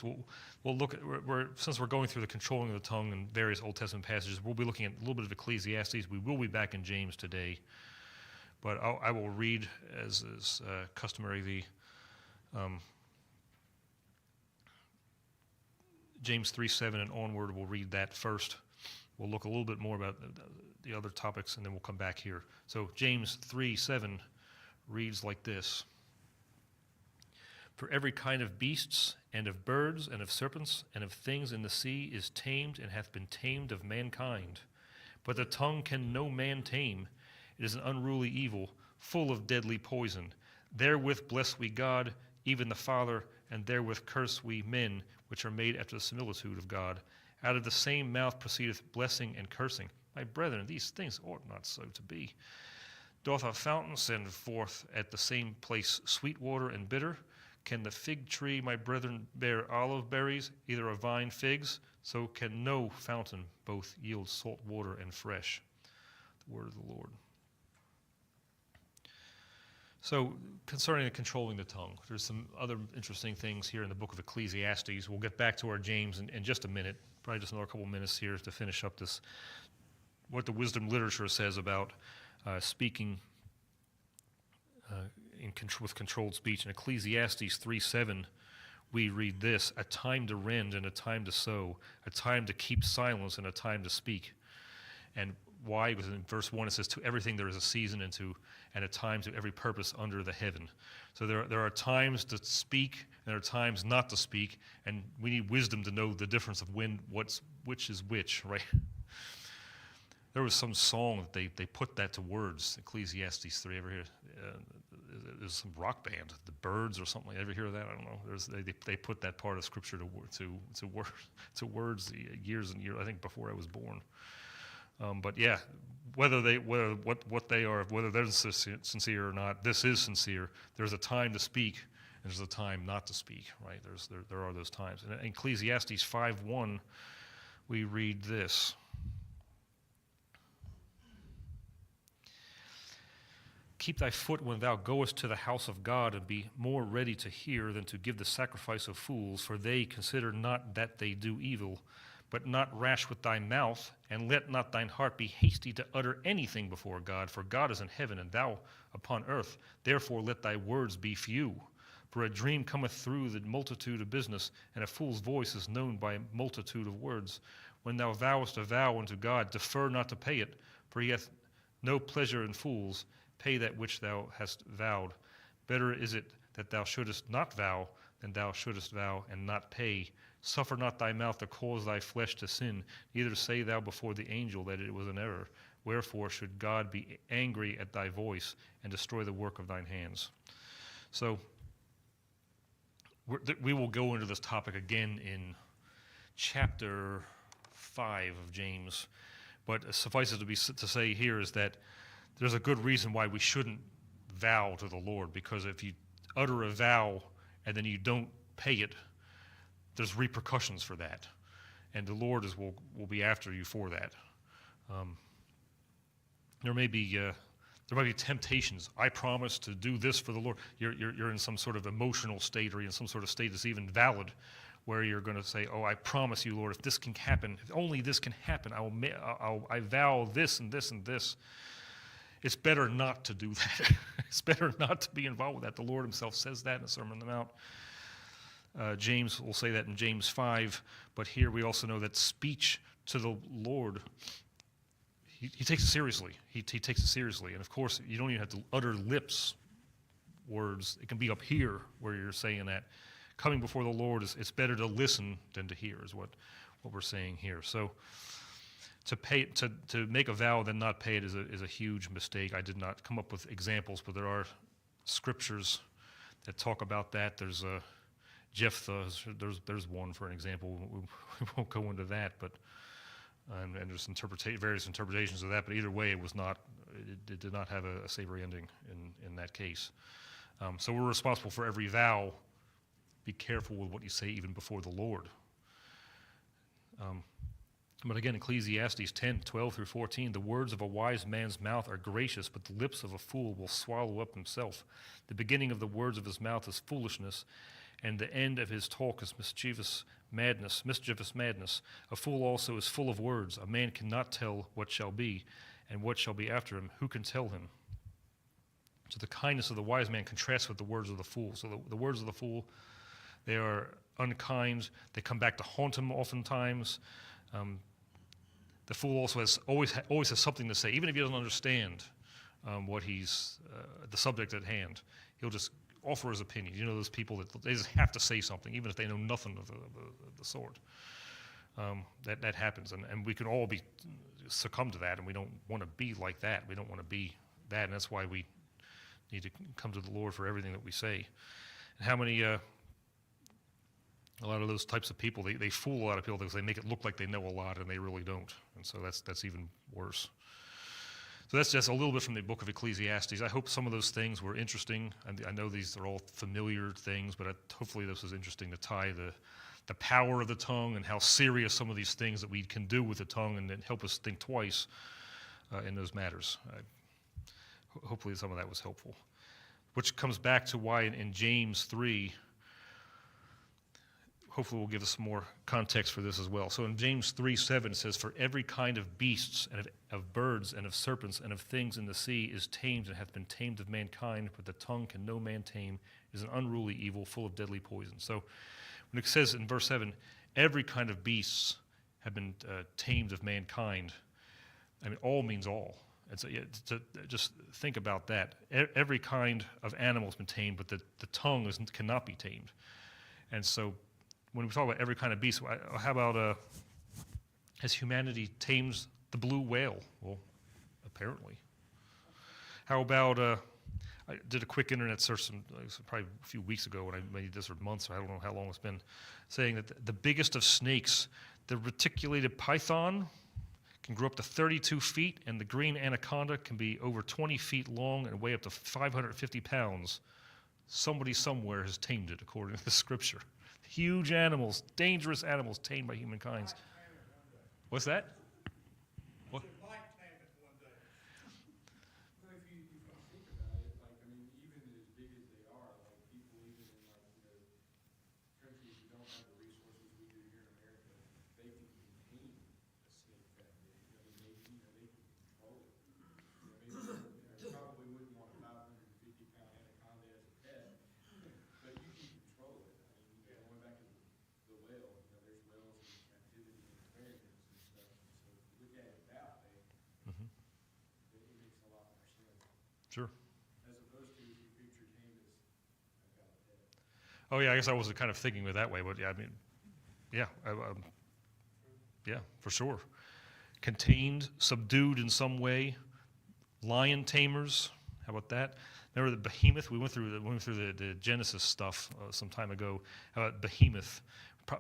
We'll look at, since we're going through the controlling of the tongue and various Old Testament passages, we'll be looking at a little bit of Ecclesiastes. We will be back in James today, but I will read, as is customary, the James 3:7 and onward. We'll read that first. We'll look a little bit more about the other topics, and then we'll come back here. So James 3:7 reads like this. For every kind of beasts, and of birds, and of serpents, and of things in the sea is tamed, and hath been tamed of mankind. But the tongue can no man tame. It is an unruly evil, full of deadly poison. Therewith bless we God, even the Father, and therewith curse we men, which are made after the similitude of God. Out of the same mouth proceedeth blessing and cursing. My brethren, these things ought not so to be. Doth a fountain send forth at the same place sweet water and bitter? Can the fig tree, my brethren, bear olive berries, either a vine figs? So can no fountain both yield salt water and fresh. The word of the Lord. So concerning controlling the tongue, there's some other interesting things here in the book of Ecclesiastes. We'll get back to our James in just a minute, probably just another couple minutes here to finish up this, what the wisdom literature says about speaking with controlled speech. In Ecclesiastes 3:7, we read this: a time to rend and a time to sow, a time to keep silence and a time to speak. And why? Because in verse 1 it says, to everything there is a season, and a time to every purpose under the heaven. So there are times to speak, and there are times not to speak, and we need wisdom to know the difference of which is which, right? There was some song that they put that to words, Ecclesiastes 3. Ever hear? There's some rock band, the Birds or something. Ever hear of that? I don't know. They put that part of Scripture to words years and years. I think before I was born. But yeah, what they are, whether they're sincere or not, this is sincere. There's a time to speak, and there's a time not to speak. Right? There are those times. And in Ecclesiastes 5:1, we read this. Keep thy foot when thou goest to the house of God, and be more ready to hear than to give the sacrifice of fools, for they consider not that they do evil. But not rash with thy mouth, and let not thine heart be hasty to utter anything before God, for God is in heaven, and thou upon earth. Therefore let thy words be few. For a dream cometh through the multitude of business, and a fool's voice is known by a multitude of words. When thou vowest a vow unto God, defer not to pay it, for he hath no pleasure in fools. Pay that which thou hast vowed. Better is it that thou shouldest not vow than thou shouldest vow and not pay. Suffer not thy mouth to cause thy flesh to sin, neither say thou before the angel that it was an error. Wherefore should God be angry at thy voice and destroy the work of thine hands? So we will go into this topic again in chapter 5 of James, but suffice it to say here is that there's a good reason why we shouldn't vow to the Lord, because if you utter a vow and then you don't pay it, there's repercussions for that, and the Lord will be after you for that. There might be temptations. I promise to do this for the Lord. You're in some sort of emotional state, or in some sort of state that's even valid, where you're going to say, "Oh, I promise you, Lord, if this can happen, if only this can happen, I vow this and this and this." It's better not to do that. It's better not to be involved with that. The Lord himself says that in the Sermon on the Mount. James will say that in James 5, but here we also know that speech to the Lord, he takes it seriously. He takes it seriously. And of course, you don't even have to utter lips words. It can be up here where you're saying that. Coming before the Lord, it's better to listen than to hear, is what we're saying here. So to make a vow and then not pay it is a huge mistake. I did not come up with examples, but there are scriptures that talk about that. There's Jephthah. There's one for an example. We won't go into that, but and there's various interpretations of that. But either way, it did not have a savory ending in that case. So we're responsible for every vow. Be careful with what you say, even before the Lord. But again, Ecclesiastes 10:12 through 14, the words of a wise man's mouth are gracious, but the lips of a fool will swallow up himself. The beginning of the words of his mouth is foolishness, and the end of his talk is mischievous madness. A fool also is full of words. A man cannot tell what shall be, and what shall be after him. Who can tell him? So the kindness of the wise man contrasts with the words of the fool. So the words of the fool, they are unkind. They come back to haunt him oftentimes. The fool also always has something to say, even if he doesn't understand what he's the subject at hand. He'll just offer his opinion. You know, those people that they just have to say something, even if they know nothing of the sort. That happens, and we can all succumb to that, and we don't want to be like that. We don't want to be that, and that's why we need to come to the Lord for everything that we say. And how many, a lot of those types of people, they fool a lot of people because they make it look like they know a lot, and they really don't. And so that's even worse. So that's just a little bit from the book of Ecclesiastes. I hope some of those things were interesting. I know these are all familiar things, but hopefully this was interesting to tie the power of the tongue and how serious some of these things that we can do with the tongue, and help us think twice in those matters. Hopefully some of that was helpful. Which comes back to why in James 3, hopefully will give us some more context for this as well. So in James 3:7 it says, "For every kind of beasts and of birds and of serpents and of things in the sea is tamed and hath been tamed of mankind, but the tongue can no man tame, is an unruly evil full of deadly poison." So when it says in verse 7, every kind of beasts have been tamed of mankind, I mean, all means all. And so just think about that. Every kind of animal has been tamed, but the tongue cannot be tamed. And so when we talk about every kind of beast, how about has humanity tamed the blue whale? Well, apparently. How about I did a quick internet search probably a few weeks ago when I made this, or months, or I don't know how long it's been, saying that the biggest of snakes, the reticulated python, can grow up to 32 feet, and the green anaconda can be over 20 feet long and weigh up to 550 pounds. Somebody somewhere has tamed it, according to the scripture. Huge animals, dangerous animals tamed by humankind. What's that? What? Sure. As opposed to if you picture tame as I've got a pet. Oh yeah, I guess I wasn't kind of thinking of it that way, but yeah, I mean, yeah, yeah, for sure. Contained, subdued in some way. Lion tamers, how about that? Remember the behemoth? We went through the Genesis stuff some time ago. How about behemoth?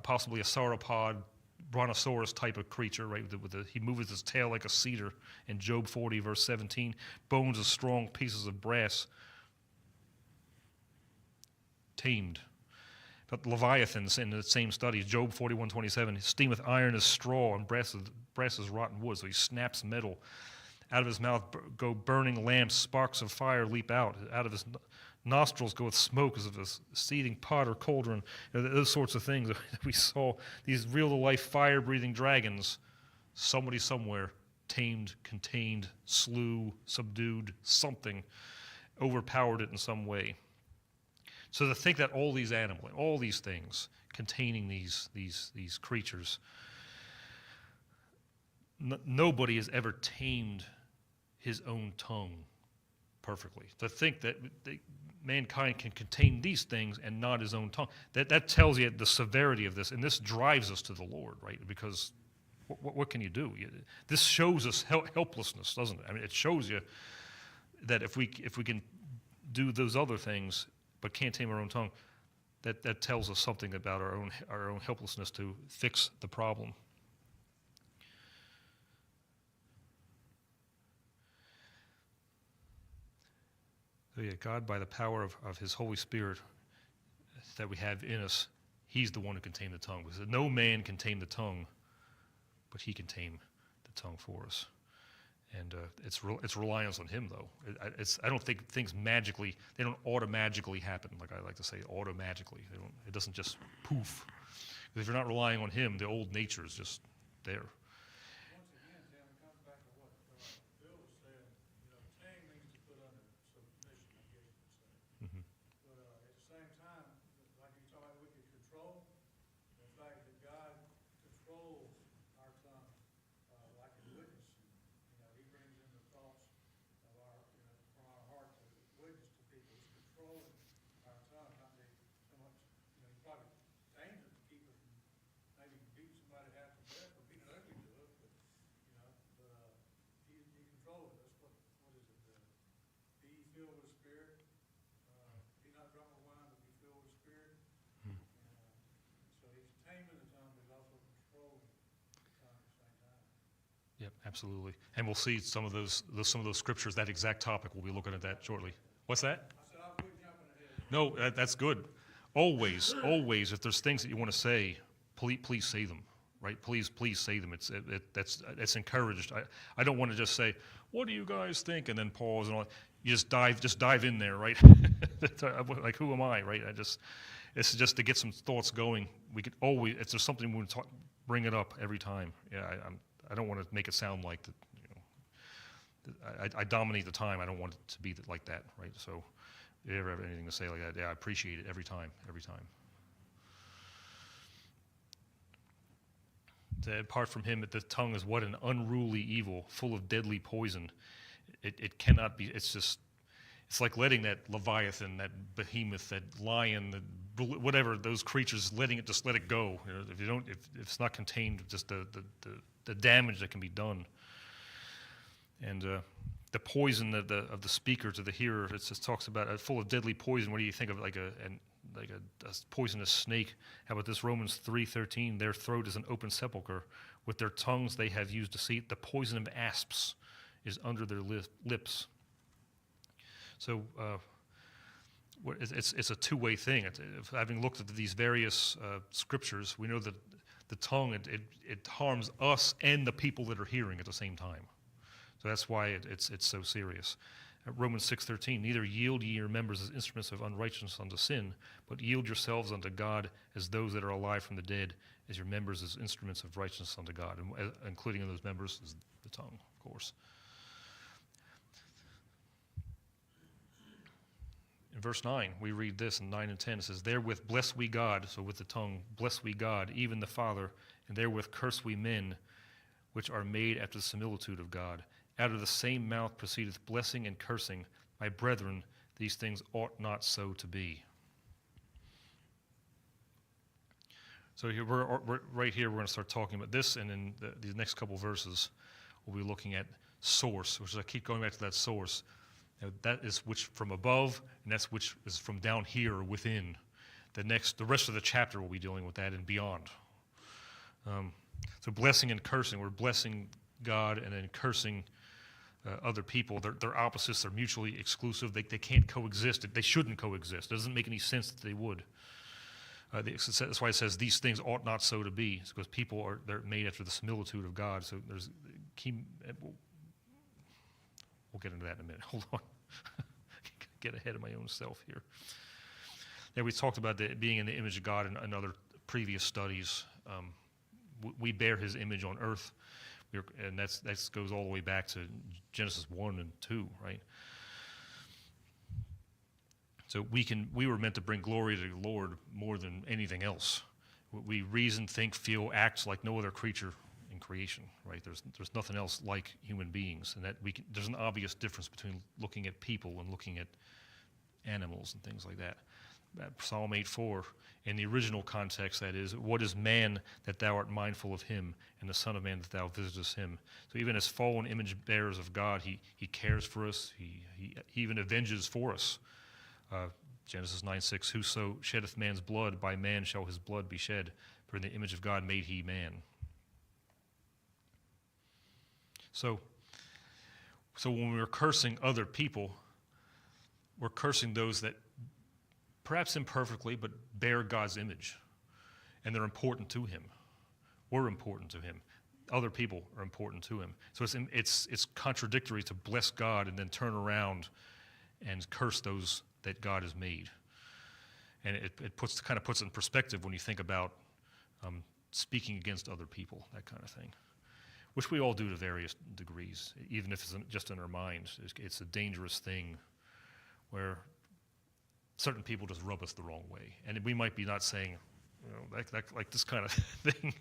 Possibly a sauropod, brontosaurus type of creature, right? He moves his tail like a cedar in Job 40, verse 17. Bones of strong pieces of brass. Tamed. But leviathans in the same studies, Job 41:27, steameth iron as straw, and brass is rotten wood. So he snaps metal. Out of his mouth go burning lamps, sparks of fire leap out. Out of his nostrils goeth smoke as of a seething pot or cauldron. You know, those sorts of things that we saw, these real-to-life fire-breathing dragons, somebody somewhere tamed, contained, slew, subdued, something, overpowered it in some way. So to think that all these animals, all these things containing these creatures, nobody has ever tamed his own tongue perfectly. To think that mankind can contain these things and not his own tongue, that tells you the severity of this, and this drives us to the Lord, right? Because what can you do? This shows us helplessness, doesn't it? I mean, it shows you that if we can do those other things but can't tame our own tongue, that tells us something about our own helplessness to fix the problem. So yeah, God, by the power of his Holy Spirit that we have in us, he's the one who can tame the tongue. Because no man can tame the tongue, but he can tame the tongue for us. And it's reliance on Him, though. I don't think things they don't automatically happen, like I like to say, automatically. It doesn't just poof. Because if you're not relying on Him, the old nature is just there. Once again, Tim, it comes back to what Bill was saying, tame means to put under submission, I guess you could say. Mhm. But at the same time, like you talk about wicked control, the fact that God controls our tongue, like in witnessing, He brings in the thoughts of our, from our heart to witness to people. He's controlling our tongue, not be so much, He's probably tamed it to keep it from maybe beating somebody half to death or being ugly to it, but, He controls it. That's what is it? Be ye filled with the Spirit. Be not drunk with wine, but be filled with the Spirit. So He's taming the tongue, but He's also controlling the tongue at the same time. Yep, absolutely. And we'll see some of those scriptures, that exact topic. We'll be looking at that shortly. What's that? I said I was jumping ahead. No, that's good. Always, if there's things that you want to say, please say them, right? Please say them. That's encouraged. I don't want to just say, "What do you guys think?" and then pause and all. You just dive in there, right? Like, who am I, right? It's just to get some thoughts going. We could always, if there's something we want to bring it up every time. Yeah, I don't want to make it sound like that. I dominate the time. I don't want it to be like that, right? So, if you ever have anything to say like that, yeah, I appreciate it every time. Apart from Him, the tongue is what an unruly evil, full of deadly poison. It cannot be. It's like letting that Leviathan, that behemoth, that lion, whatever those creatures, let it go. If it's not contained, just the damage that can be done. And the poison of the speaker to the hearer, it just talks about full of deadly poison. What do you think of, like a poisonous snake? How about this, Romans 3:13? Their throat is an open sepulcher. With their tongues they have used deceit. The poison of asps is under their lips. So it's a two-way thing. Having looked at these various scriptures, we know that the tongue, it harms us and the people that are hearing at the same time. So that's why it's so serious. Romans 6:13, neither yield ye your members as instruments of unrighteousness unto sin, but yield yourselves unto God as those that are alive from the dead, as your members as instruments of righteousness unto God, and including in those members is the tongue, of course. In verse 9, we read this in 9 and 10. It says, therewith bless we God, so with the tongue, bless we God, even the Father, and therewith curse we men, which are made after the similitude of God. Out of the same mouth proceedeth blessing and cursing. My brethren, these things ought not so to be. So here we're right here, we're going to start talking about this, and in the next couple verses, we'll be looking at source, which is, I keep going back to that source. Now, that is which from above, and that's which is from down here within. The rest of the chapter will be dealing with that and beyond. So blessing and cursing, we're blessing God and then cursing other people. They're opposites. They're mutually exclusive. They can't coexist. They shouldn't coexist. It doesn't make any sense that they would. That's why it says these things ought not so to be. It's because they're made after the similitude of God. So there's key. We'll get into that in a minute. Hold on. Get ahead of my own self here. Yeah, we talked about being in the image of God in other previous studies. We bear His image on earth, and that goes all the way back to Genesis 1 and 2, right? So we were meant to bring glory to the Lord more than anything else. We reason, think, feel, act like no other creature in creation, right? There's nothing else like human beings, and there's an obvious difference between looking at people and looking at animals and things like that. Psalm 8:4, in the original context, that is, what is man that thou art mindful of him, and the son of man that thou visitest him? So even as fallen image bearers of God, he cares for us. He even avenges for us. Genesis 9:6, whoso sheddeth man's blood, by man shall his blood be shed, for in the image of God made he man. So when we're cursing other people, we're cursing those that perhaps imperfectly, but bear God's image, and they're important to Him. We're important to Him. other people are important to him. So it's contradictory to bless God and then turn around and curse those that God has made. And it puts it in perspective when you think about speaking against other people, that kind of thing, which we all do to various degrees, even if it's just in our minds. It's a dangerous thing where certain people just rub us the wrong way. And we might be not saying, like this kind of thing,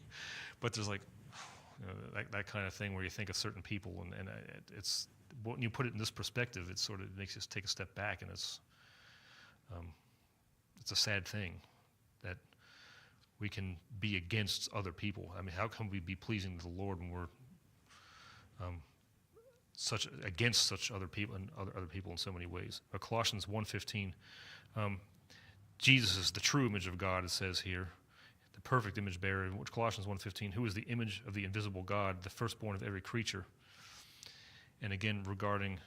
but there's that kind of thing where you think of certain people, and it's when you put it in this perspective, it sort of makes us take a step back, and it's a sad thing that we can be against other people. I mean, how can we be pleasing to the Lord when we're against such other people and other people in so many ways? Colossians 1:15, Jesus is the true image of God, it says here, the perfect image bearer. Which Colossians 1:15, who is the image of the invisible God, the firstborn of every creature. And again, regarding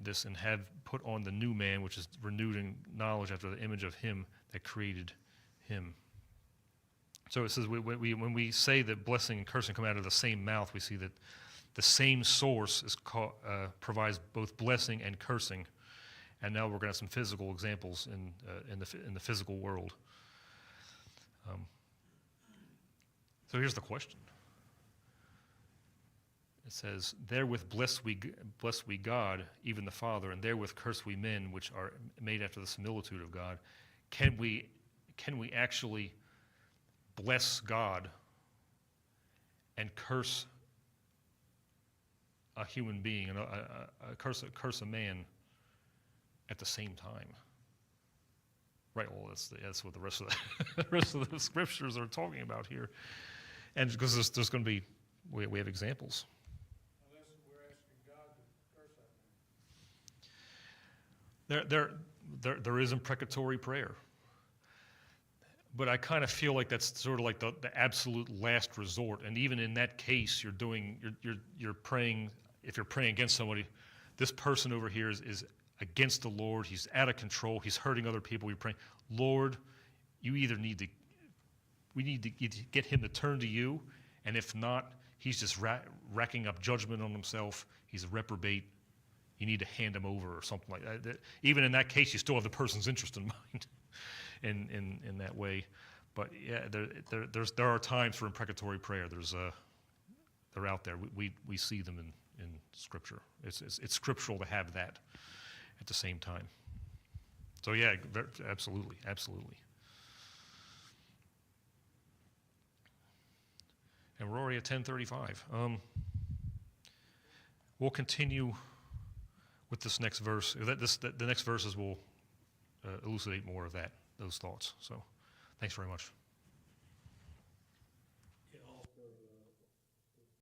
this, and have put on the new man, which is renewed in knowledge after the image of him that created him. So it says when we say that blessing and cursing come out of the same mouth, we see that the same source provides both blessing and cursing. And now we're going to have some physical examples in the physical world. So here's the question. It says, "Therewith bless we God, even the Father, and therewith curse we men, which are made after the similitude of God." Can we actually bless God and curse a human being and curse a man at the same time? Right. Well, that's what the rest of the scriptures are talking about here, and because there's going to be we have examples. Unless we're asking God to curse that man. There is imprecatory prayer, but I kind of feel like that's sort of like the absolute last resort. And even in that case, you're praying. If you're praying against somebody, this person over here is against the Lord. He's out of control. He's hurting other people. You're praying, Lord, we need to get him to turn to you, and if not, he's just racking up judgment on himself. He's a reprobate. You need to hand him over or something like that. Even in that case, you still have the person's interest in mind in that way. But yeah, there are times for imprecatory prayer. They're out there. We see them in Scripture. It's scriptural to have that at the same time. So yeah, absolutely. And we're already at 10:35. We'll continue with this next verse. The next verses will elucidate more of those thoughts. So thanks very much.